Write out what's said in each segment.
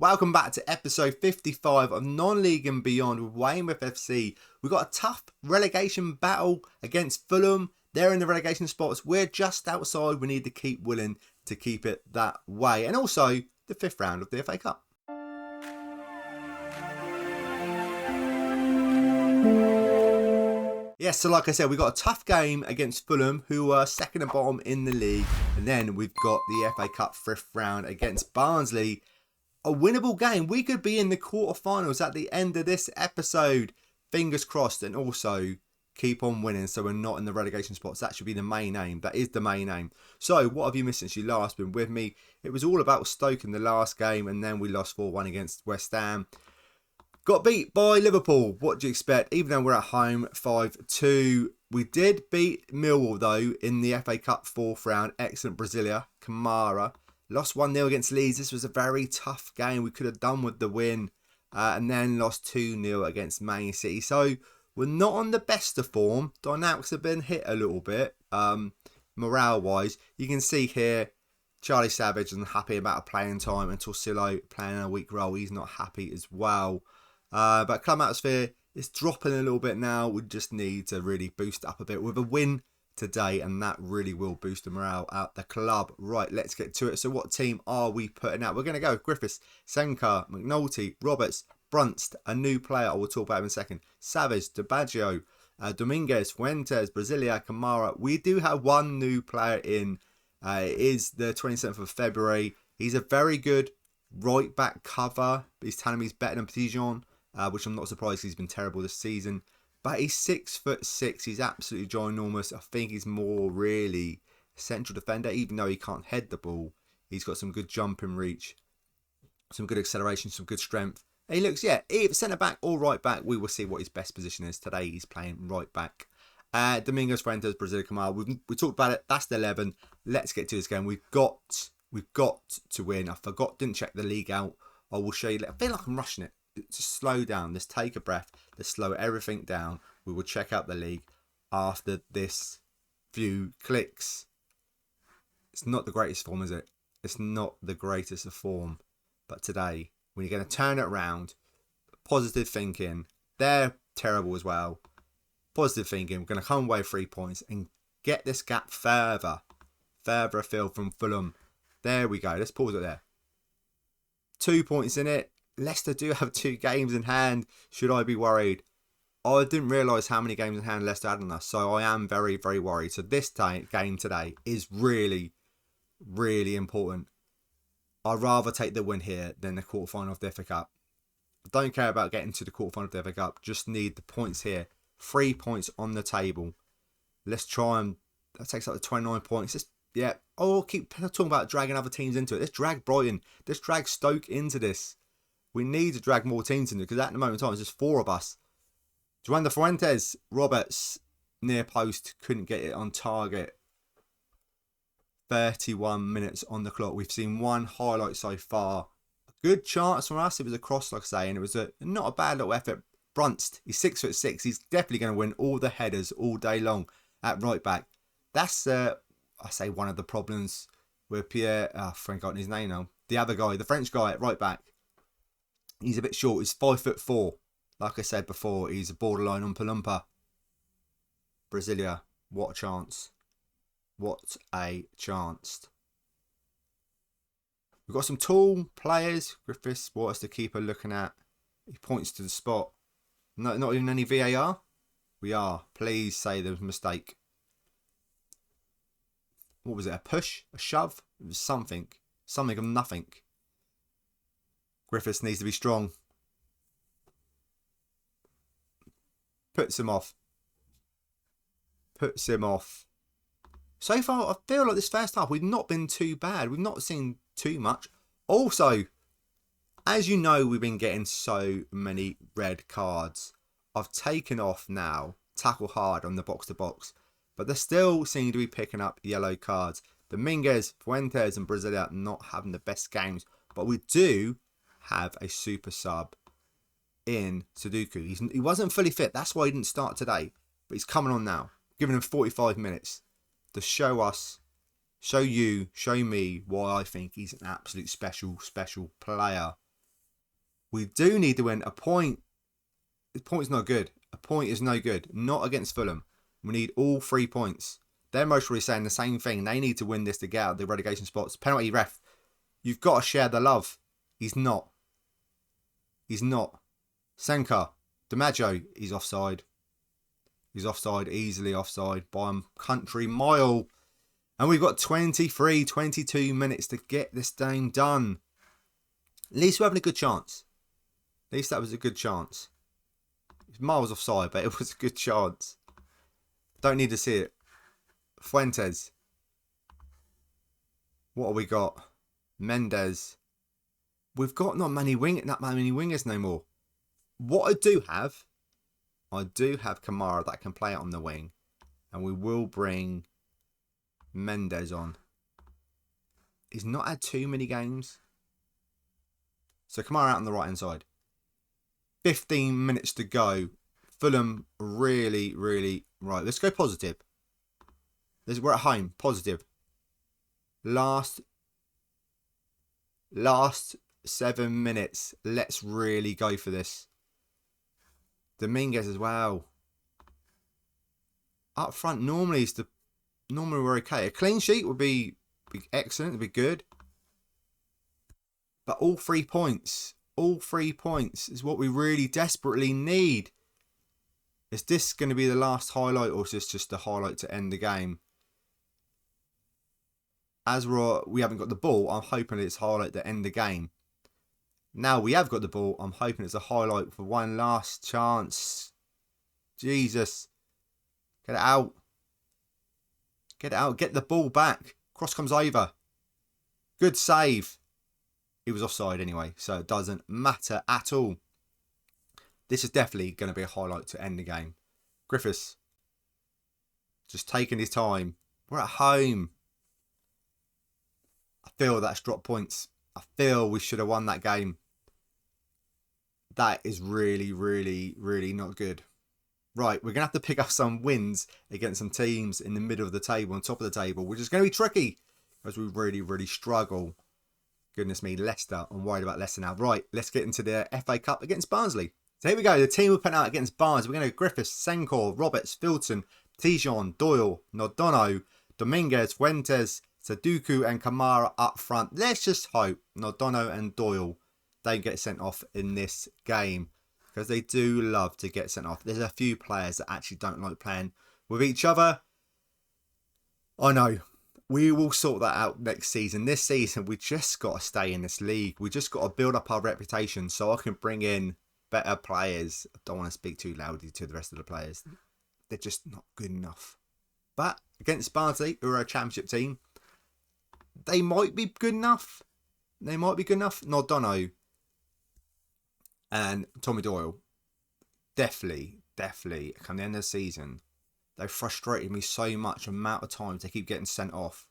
Welcome back to episode 55 of Non-League and Beyond with Weymouth FC. We've got a tough relegation battle against Fulham. They're in the relegation spots. We're just outside. We need to keep willing to keep it that way. And also the fifth round of the FA Cup. Yes, so like I said, we've got a tough game against Fulham, who are second and bottom in the league. And then we've got the FA Cup fifth round against Barnsley. A winnable game. We could be in the quarterfinals at the end of this episode. Fingers crossed, and also keep on winning so we're not in the relegation spots. That should be the main aim. That is the main aim. So what have you missed since you last been with me? It was all about Stoke in the last game, and then we lost 4-1 against West Ham. Got beat by Liverpool. What do you expect? Even though we're at home 5-2. We did beat Millwall though in the FA Cup fourth round. Excellent Brasilia. Kamara. Lost 1-0 against Leeds. This was a very tough game. We could have done with the win. And then lost 2-0 against Man City. So we're not on the best of form. Dynamics have been hit a little bit. Morale-wise. You can see here, Charlie Savage isn't happy about a playing time. And Torsillo playing a weak role. He's not happy as well. But club atmosphere is dropping a little bit now. We just need to really boost up a bit with a win today, and that really will boost the morale at the club. Right, let's get to it. So what team are we putting out? We're going to go Griffiths, Senka, McNulty, Roberts, Brunst, a new player I will talk about in a second, Savage, DiBaggio, Dominguez, Fuentes, Brasilia, Kamara. We do have one new player in. It is the 27th of February. He's a very good right back cover. He's telling me he's better than Pigeon. Which I'm not surprised, he's been terrible this season. But he's 6'6". He's absolutely ginormous. I think he's more really central defender, even though he can't head the ball. He's got some good jumping reach, some good acceleration, some good strength. And he looks, either centre back or right back. We will see what his best position is today. He's playing right back. Domingos, Fuentes, Brasilia, Kamara. We talked about it. That's the 11. Let's get to this game. We've got to win. Didn't check the league out. I will show you. I feel like I'm rushing it. Just slow down. Let's take a breath. Let's slow everything down. We will check out the league after this few clicks. It's not the greatest form, is it? It's not the greatest of form. But today, when you're going to turn it around, positive thinking. They're terrible as well. Positive thinking. We're going to come away with 3 points and get this gap further afield from Fulham. There we go. Let's pause it there. 2 points in it. Leicester do have 2 games in hand. Should I be worried? I didn't realise how many games in hand Leicester had on us. So I am very, very worried. So this game today is really, really important. I'd rather take the win here than the quarterfinal of the FA Cup. I don't care about getting to the quarterfinal of the FA Cup. Just need the points here. 3 points on the table. Let's try and... That takes up to 29 points. I'll keep talking about dragging other teams into it. Let's drag Brighton. Let's drag Stoke into this. We need to drag more teams into it because at the moment in time, it's just 4 of us. Joan de Fuentes, Roberts, near post, couldn't get it on target. 31 minutes on the clock. We've seen one highlight so far. A good chance from us. It was a cross, like I say, and it was not a bad little effort. Brunst, he's 6'6". He's definitely going to win all the headers all day long at right back. That's, I say, one of the problems with Pierre. I've forgotten his name now. The other guy, the French guy at right back. He's a bit short. He's 5'4". Like I said before, he's a borderline Oompa Loompa. Brasilia, what a chance. What a chance. We've got some tall players. Griffiths, what is the keeper looking at? He points to the spot. No, not even any VAR? We are. Please say there was a mistake. What was it? A push? A shove? It was something. Something of nothing. Griffiths needs to be strong. Puts him off. So far, I feel like this first half, we've not been too bad. We've not seen too much. Also, as you know, we've been getting so many red cards. I've taken off now, tackle hard on the box-to-box. But they still seem to be picking up yellow cards. Dominguez, Fuentes and Brasilia not having the best games. But we do have a super sub in Sudoku. He wasn't fully fit. That's why he didn't start today. But he's coming on now. Giving him 45 minutes to show us, show you, show me why I think he's an absolute special player. We do need to win. A point. The point's not good. A point is no good. Not against Fulham. We need all 3 points. They're mostly saying the same thing. They need to win this to get out of the relegation spots. Penalty ref. You've got to share the love. He's not. He's not. Senka. DiMaggio. He's offside. He's offside. Easily offside by a country mile. And we've got 23, 22 minutes to get this game done. At least we're having a good chance. At least that was a good chance. It was miles offside, but it was a good chance. Don't need to see it. Fuentes. What have we got? Mendes. We've got not many wingers no more. What I do have Kamara that can play it on the wing. And we will bring Mendes on. He's not had too many games. So Kamara out on the right hand side. 15 minutes to go. Fulham really, really... Right, let's go positive. We're at home. Positive. Last 7 minutes. Let's really go for this. Dominguez as well. Up front, normally we're okay. A clean sheet would be excellent. It'd be good. But all 3 points. All 3 points is what we really desperately need. Is this going to be the last highlight, or is this just a highlight to end the game? As we haven't got the ball, I'm hoping it's a highlight to end the game. Now we have got the ball, I'm hoping it's a highlight for one last chance. Jesus. Get it out. Get it out. Get the ball back. Cross comes over. Good save. He was offside anyway, so it doesn't matter at all. This is definitely going to be a highlight to end the game. Griffiths. Just taking his time. We're at home. I feel that's dropped points. I feel we should have won that game. That is really, really, really not good. Right, we're going to have to pick up some wins against some teams in the middle of the table, on top of the table, which is going to be tricky because we really, really struggle. Goodness me, Leicester. I'm worried about Leicester now. Right, let's get into the FA Cup against Barnsley. So here we go. The team we're putting out against Barnes. We're going to go Griffiths, Senkor, Roberts, Filton, Tijon, Doyle, Nodono, Dominguez, Fuentes, Saduku and Kamara up front. Let's just hope Nodono and Doyle don't get sent off in this game, because they do love to get sent off. There's a few players that actually don't like playing with each other. I know. We will sort that out next season. This season, we just got to stay in this league. We just got to build up our reputation so I can bring in better players. I don't want to speak too loudly to the rest of the players. They're just not good enough. But against Barnsley, who are a championship team, they might be good enough. They might be good enough. Nodono and Tommy Doyle. Definitely, come the end of the season, they frustrated me so much amount of times they keep getting sent off.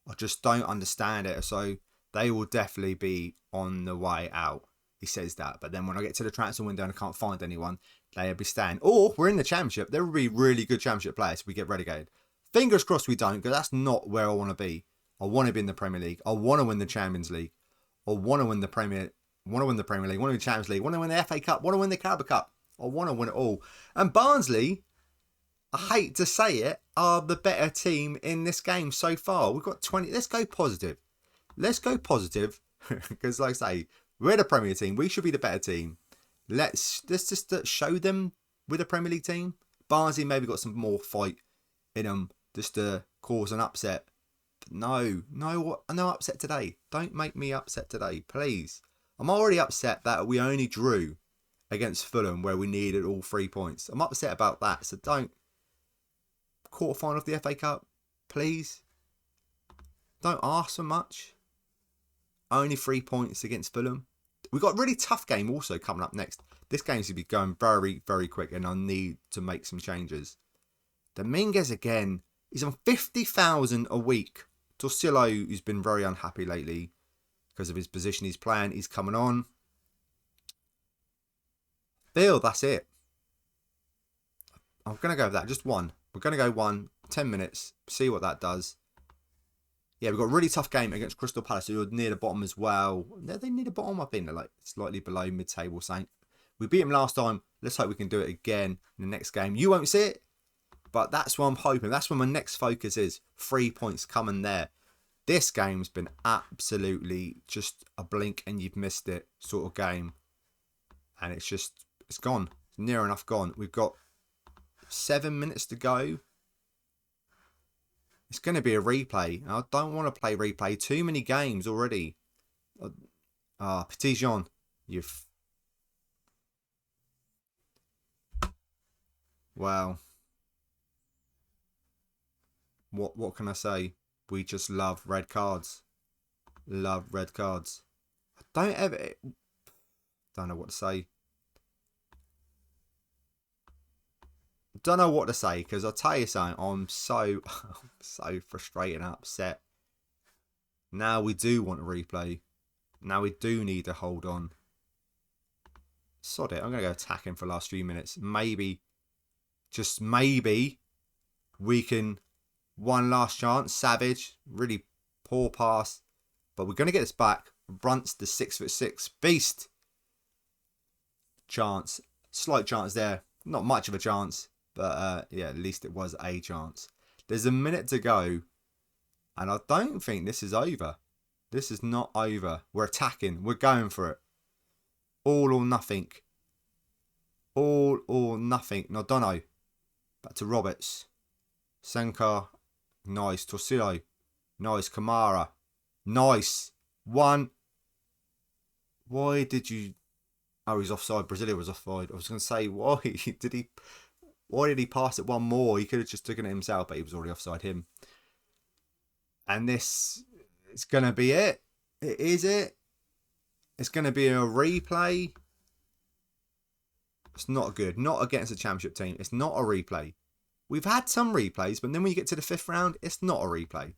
I just don't understand it. So they will definitely be on the way out. He says that. But then when I get to the transfer window and I can't find anyone, they'll be staying. Or we're in the championship. There will be really good championship players if we get relegated. Fingers crossed we don't, because that's not where I want to be. I want to be in the Premier League. I want to win the Champions League. I want to win the Premier League. I want to win the Champions League. I want to win the FA Cup. I want to win the Carabao Cup. I want to win it all. And Barnsley, I hate to say it, are the better team in this game so far. We've got 20. Let's go positive. Let's go positive. Because like I say, we're the Premier team. We should be the better team. Let's just show them we're the Premier League team. Barnsley maybe got some more fight in them just to cause an upset. But no upset today. Don't make me upset today, please. I'm already upset that we only drew against Fulham where we needed all 3 points. I'm upset about that, so don't. Quarterfinal of the FA Cup, please. Don't ask for much. Only 3 points against Fulham. We've got a really tough game also coming up next. This game's going to be going very, very quick, and I need to make some changes. Dominguez again. He's on 50,000 a week. Torsillo, who's been very unhappy lately because of his position he's playing, he's coming on. Bill, that's it. I'm going to go with that. Just one. We're going to go 10 minutes. See what that does. Yeah, we've got a really tough game against Crystal Palace, who are near the bottom as well. They near the bottom, I think they're like slightly below mid-table. Saying we beat them last time. Let's hope we can do it again in the next game. You won't see it, but that's what I'm hoping. That's where my next focus is. 3 points coming there. This game's been absolutely just a blink and you've missed it sort of game. And it's gone. It's near enough gone. We've got 7 minutes to go. It's going to be a replay. I don't want to play replay. Too many games already. Petit Jean. Well. What can I say? We just love red cards. Love red cards. Don't know what to say. Don't know what to say, because I'll tell you something, I'm so frustrated and upset. Now we do want a replay. Now we do need to hold on. Sod it, I'm going to go attacking for the last few minutes. Maybe, just maybe, we can, one last chance. Savage, really poor pass. But we're going to get this back. Brunt's the 6'6" beast. Chance, slight chance there. Not much of a chance. But, yeah, at least it was a chance. There's a minute to go. And I don't think this is over. This is not over. We're attacking. We're going for it. All or nothing. All or nothing. Nordano. Back to Roberts. Senka. Nice. Torsillo. Nice. Kamara. Nice. One. Why did you... Oh, he's offside. Brasilia was offside. I was going to say, why did he... Why did he pass it one more? He could have just taken it himself, but he was already offside him. And this is going to be it. It is it. It's going to be a replay. It's not good. Not against a championship team. It's not a replay. We've had some replays, but then when you get to the 5th round, it's not a replay.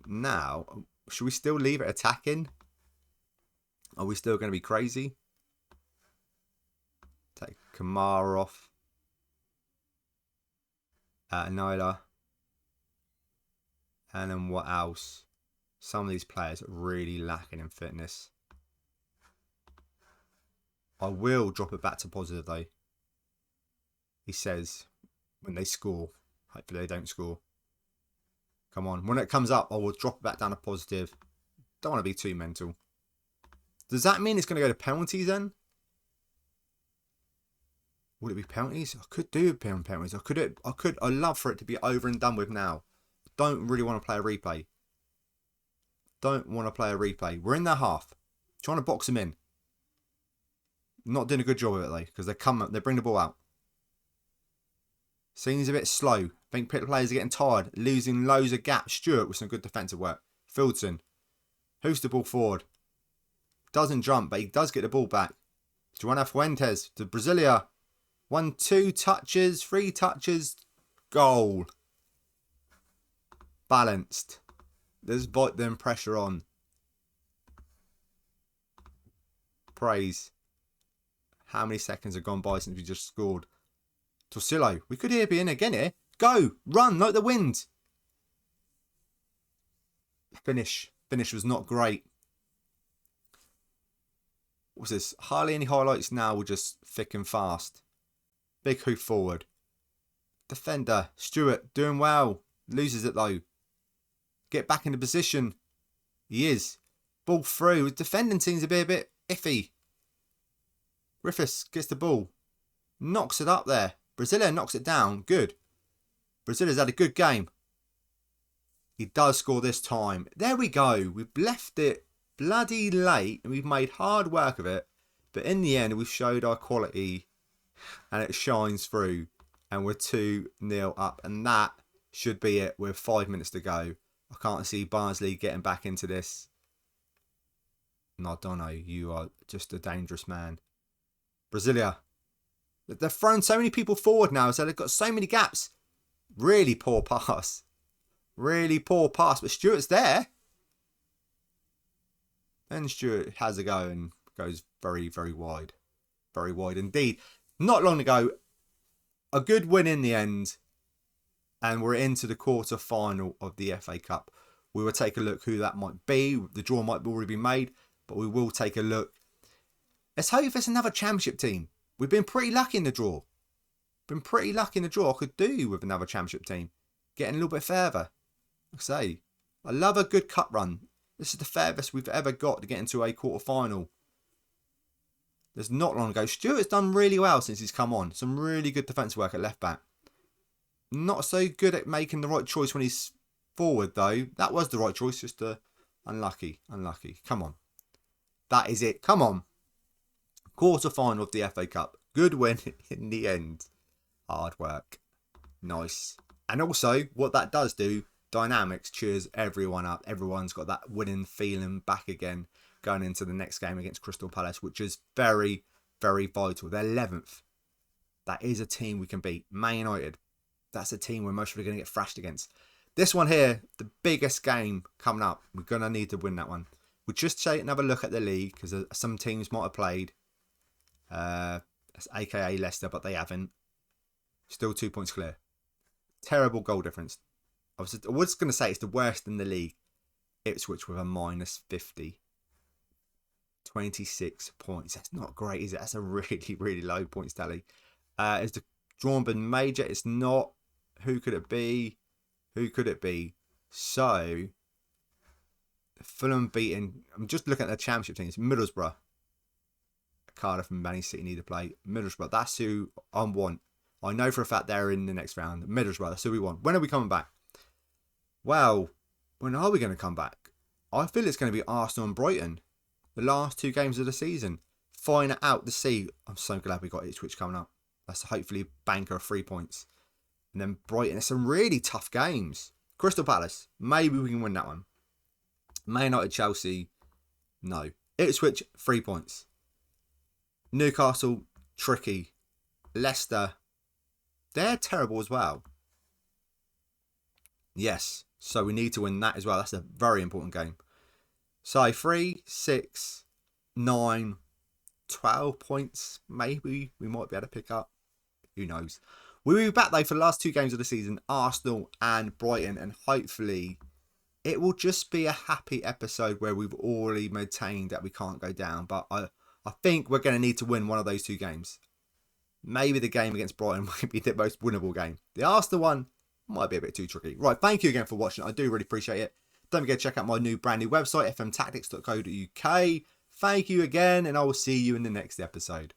Now, should we still leave it attacking? Are we still going to be crazy? Take Kamara off. Nyla. And then what else? Some of these players are really lacking in fitness. I will drop it back to positive though. He says when they score. Hopefully they don't score. Come on. When it comes up, I will drop it back down to positive. Don't want to be too mental. Does that mean it's going to go to penalties then? Would it be penalties? I could do penalties. I'd love for it to be over and done with now. Don't really want to play a replay. Don't want to play a replay. We're in their half. Trying to box them in. Not doing a good job of it though, because they bring the ball out. Seems a bit slow. I think pit players are getting tired, losing loads of gaps. Stewart with some good defensive work. Fieldson. Who's the ball forward? Doesn't jump, but he does get the ball back. Joana Fuentes to Brasilia. 1, 2 touches, 3 touches, goal. Balanced. There's them pressure on. Praise. How many seconds have gone by since we just scored? Torsillo. We could be in again here. Go. Run like the wind. Finish. Finish was not great. What's this? Hardly any highlights now. We're just thick and fast. Big hoof forward. Defender. Stewart doing well. Loses it though. Get back into position. He is. Ball through. His defending seems to be a bit iffy. Griffiths gets the ball. Knocks it up there. Brasilia knocks it down. Good. Brasilia's had a good game. He does score this time. There we go. We've left it bloody late and we've made hard work of it. But in the end, we've showed our quality and it shines through. And we're 2-0 up. And that should be it with 5 minutes to go. I can't see Barnsley getting back into this. Nordano, you are just a dangerous man. Brasilia. They've thrown so many people forward now, so they've got so many gaps. Really poor pass. Really poor pass, but Stewart's there. And Stewart has a go and goes very, very wide. Very wide indeed. Not long ago, a good win in the end. and we're into the quarter final of the FA Cup. We will take a look who that might be. The draw might already be made, but we will take a look. Let's hope it's another championship team. We've been pretty lucky in the draw. I could do with another championship team. Getting a little bit further. Like I say, I love a good cup run. This is the furthest we've ever got to get into a quarter final. There's not long ago. Stuart's done really well since he's come on. Some really good defensive work at left back. Not so good at making the right choice when he's forward though. That was the right choice, just unlucky. Come on. That is it. Come on. Quarter final of the FA Cup. Good win in the end. Hard work. Nice. And also, what that does do, dynamics cheers everyone up. Everyone's got that winning feeling back again going into the next game against Crystal Palace, which is very, very vital. They're 11th. That is a team we can beat. Man United. That's a team we're most likely going to get thrashed against. This one here, the biggest game coming up. We're going to need to win that one. We'll just take another look at the league because some teams might have played. AKA Leicester, but they haven't. Still 2 points clear. Terrible goal difference. I was going to say it's the worst in the league. Ipswich with a minus 50. 26 points. That's not great, is it? That's a really, really low points tally. Is the drawn been major? It's not. Who could it be? So, Fulham beating. I'm just looking at the championship teams. Middlesbrough. Cardiff and Man City need to play. Middlesbrough. That's who I want. I know for a fact they're in the next round. Middlesbrough. That's who we want. When are we coming back? Well, when are we going to come back? I feel it's going to be Arsenal and Brighton. The last 2 games of the season. Find it out to see. I'm so glad we got Ipswich coming up. That's hopefully a banker of 3 points. And then Brighton. It's some really tough games. Crystal Palace. Maybe we can win that one. Man United, Chelsea. No. Ipswich, 3 points. Newcastle, tricky. Leicester, they're terrible as well. Yes. So we need to win that as well. That's a very important game. So 3, 6, 9, 12 points. Maybe we might be able to pick up. Who knows? We'll be back though for the last 2 games of the season. Arsenal and Brighton. And hopefully it will just be a happy episode where we've already maintained that we can't go down. But I think we're going to need to win one of those 2 games. Maybe the game against Brighton might be the most winnable game. The Arsenal one might be a bit too tricky. Right, thank you again for watching. I do really appreciate it. Don't forget to check out my brand new website, fmtactics.co.uk. Thank you again, and I will see you in the next episode.